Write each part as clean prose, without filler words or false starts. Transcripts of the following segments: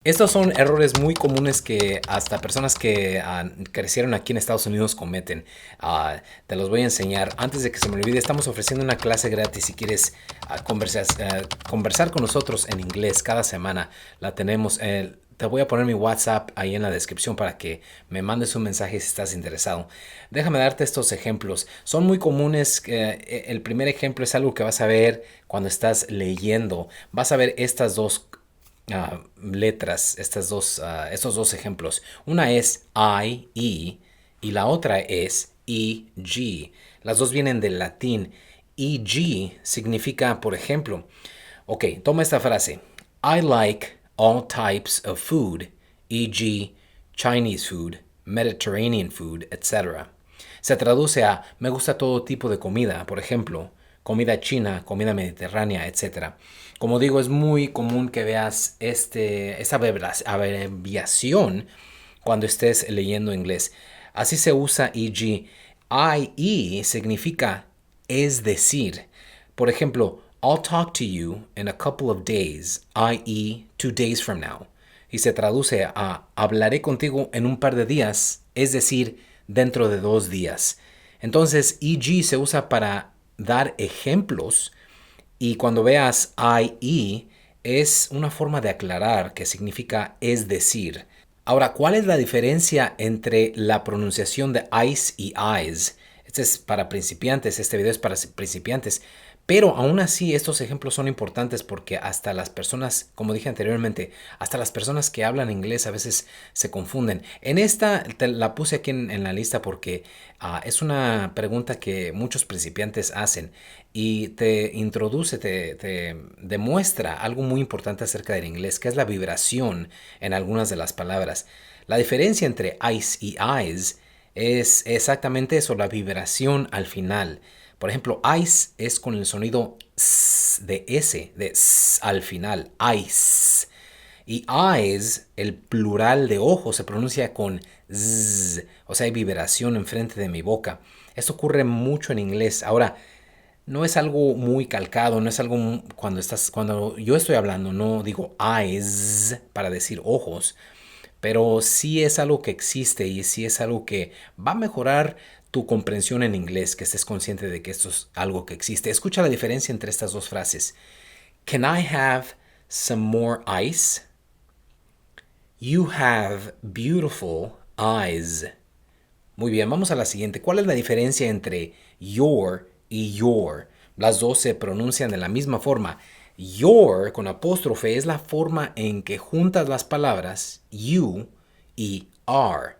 Estos son errores muy comunes que hasta personas que crecieron aquí en Estados Unidos cometen. Te los voy a enseñar. Antes de que se me olvide, estamos ofreciendo una clase gratis si quieres conversar con nosotros en inglés cada semana. La tenemos. Te voy a poner mi WhatsApp ahí en la descripción para que me mandes un mensaje si estás interesado. Déjame darte estos ejemplos. Son muy comunes. El primer ejemplo es algo que vas a ver cuando estás leyendo. Vas a ver estas dos letras, estos dos ejemplos. Una es I, E, y la otra es E, G. Las dos vienen del latín. E, G significa, por ejemplo, ok, toma esta frase. I like all types of food, e.g. Chinese food, Mediterranean food, etc. Se traduce a me gusta todo tipo de comida, por ejemplo, comida china, comida mediterránea, etc. Como digo, es muy común que veas esta abreviación cuando estés leyendo inglés. Así se usa e.g. IE significa es decir. Por ejemplo, I'll talk to you in a couple of days, i.e. 2 days from now. Y se traduce a hablaré contigo en un par de días, es decir, dentro de 2 días. Entonces, EG se usa para dar ejemplos y cuando veas IE es una forma de aclarar que significa es decir. Ahora, ¿cuál es la diferencia entre la pronunciación de ice y eyes? Este es para principiantes, este video es para principiantes. Pero aún así, estos ejemplos son importantes porque hasta las personas, como dije anteriormente, hasta las personas que hablan inglés a veces se confunden. En esta la puse aquí en la lista porque es una pregunta que muchos principiantes hacen y te introduce, te demuestra algo muy importante acerca del inglés, que es la vibración en algunas de las palabras. La diferencia entre ice y eyes es exactamente eso, la vibración al final. Por ejemplo, ice es con el sonido s de S, de s al final, ice. Y eyes, el plural de ojos, se pronuncia con z, o sea, hay vibración enfrente de mi boca. Esto ocurre mucho en inglés. Ahora, no es algo muy calcado, no es algo cuando yo estoy hablando, no digo eyes para decir ojos, pero sí es algo que existe y sí es algo que va a mejorar tu comprensión en inglés, que estés consciente de que esto es algo que existe. Escucha la diferencia entre estas dos frases. Can I have some more ice? You have beautiful eyes. Muy bien, vamos a la siguiente. ¿Cuál es la diferencia entre your y your? Las dos se pronuncian de la misma forma. Your con apóstrofe es la forma en que juntas las palabras you y are,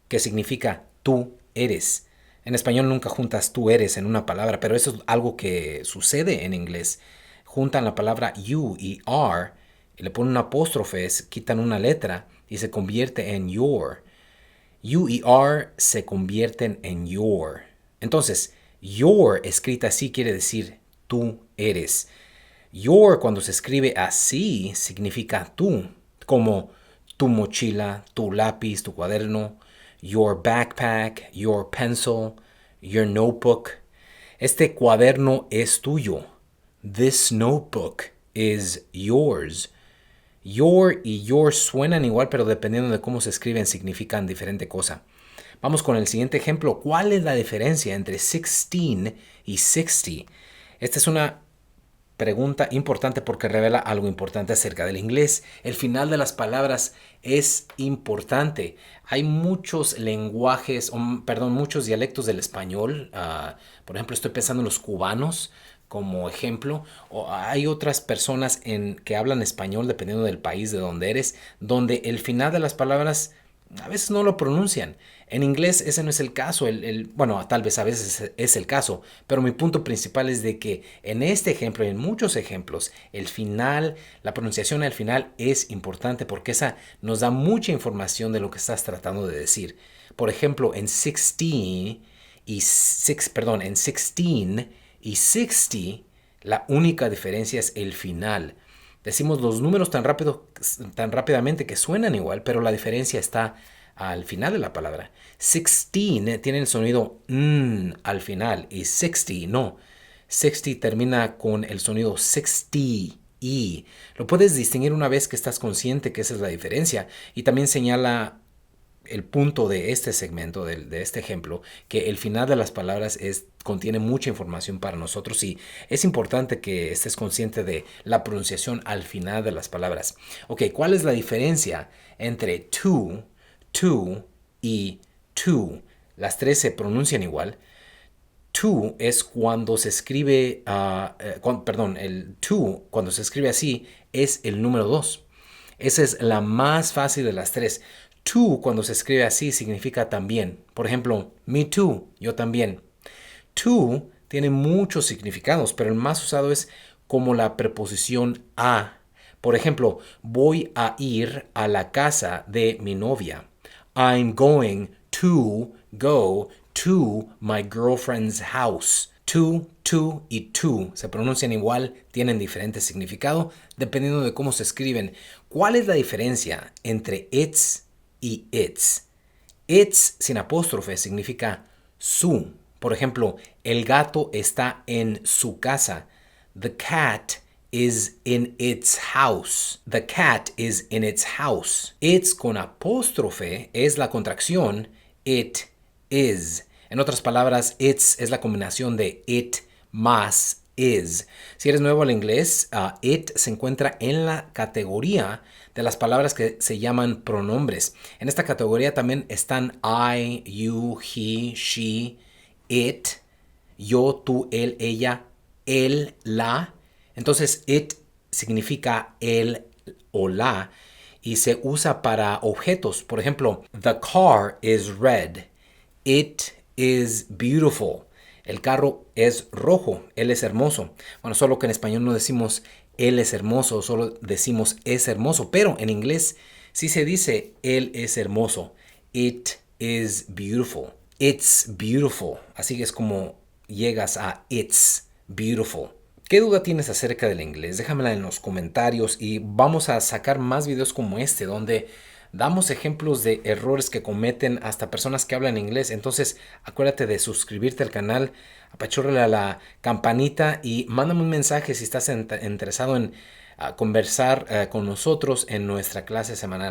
que significa tú eres. En español nunca juntas tú eres en una palabra, pero eso es algo que sucede en inglés. Juntan la palabra you y are y le ponen un apóstrofe, quitan una letra y se convierte en your. You y are se convierten en your. Entonces, your escrita así quiere decir tú eres. Your cuando se escribe así significa tú, como tu mochila, tu lápiz, tu cuaderno, your backpack, your pencil, your notebook. Este cuaderno es tuyo. This notebook is yours. Your y your suenan igual, pero dependiendo de cómo se escriben significan diferente cosa. Vamos con el siguiente ejemplo. ¿Cuál es la diferencia entre 16 y 60? Esta es una pregunta importante porque revela algo importante acerca del inglés. El final de las palabras es importante. Hay muchos lenguajes, perdón, muchos dialectos del español. Por ejemplo, estoy pensando en los cubanos como ejemplo. O hay otras personas que hablan español, dependiendo del país de donde eres, donde el final de las palabras a veces no lo pronuncian. En inglés ese no es el caso. Bueno, tal vez a veces es el caso, pero mi punto principal es de que en este ejemplo y en muchos ejemplos, el final, la pronunciación al final es importante porque esa nos da mucha información de lo que estás tratando de decir. Por ejemplo, en 16 en 16 y 60, la única diferencia es el final. Decimos los números tan rápidamente que suenan igual, pero la diferencia está al final de la palabra. 16 tiene el sonido al final y 60 no. 60 termina con el sonido 60 I. Lo puedes distinguir una vez que estás consciente que esa es la diferencia. Y también señala el punto de este segmento, de este ejemplo, que el final de las palabras contiene mucha información para nosotros y es importante que estés consciente de la pronunciación al final de las palabras. Ok, ¿cuál es la diferencia entre to y to? Las tres se pronuncian igual. To es cuando se escribe, perdón, el to cuando se escribe así es el número 2. Esa es la más fácil de las tres. To cuando se escribe así significa también. Por ejemplo, me too, yo también. To tiene muchos significados, pero el más usado es como la preposición a. Por ejemplo, voy a ir a la casa de mi novia. I'm going to go to my girlfriend's house. To y to se pronuncian igual, tienen diferente significado dependiendo de cómo se escriben. ¿Cuál es la diferencia entre it's y its? Its sin apóstrofe significa su. Por ejemplo, el gato está en su casa. The cat is in its house. The cat is in its house. It's con apóstrofe es la contracción it is. En otras palabras, it's es la combinación de it más is. Si eres nuevo al inglés, it se encuentra en la categoría de las palabras que se llaman pronombres. En esta categoría también están I, you, he, she, it, yo, tú, él, ella, él, la. Entonces, it significa el o la y se usa para objetos. Por ejemplo, the car is red. It is beautiful. El carro es rojo. Él es hermoso. Bueno, solo que en español no decimos él es hermoso, solo decimos es hermoso. Pero en inglés sí se dice él es hermoso. It is beautiful. It's beautiful. Así que es como llegas a it's beautiful. ¿Qué duda tienes acerca del inglés? Déjamela en los comentarios y vamos a sacar más videos como este donde damos ejemplos de errores que cometen hasta personas que hablan inglés. Entonces acuérdate de suscribirte al canal, apachúrale a la campanita y mándame un mensaje si estás interesado en conversar con nosotros en nuestra clase semanal.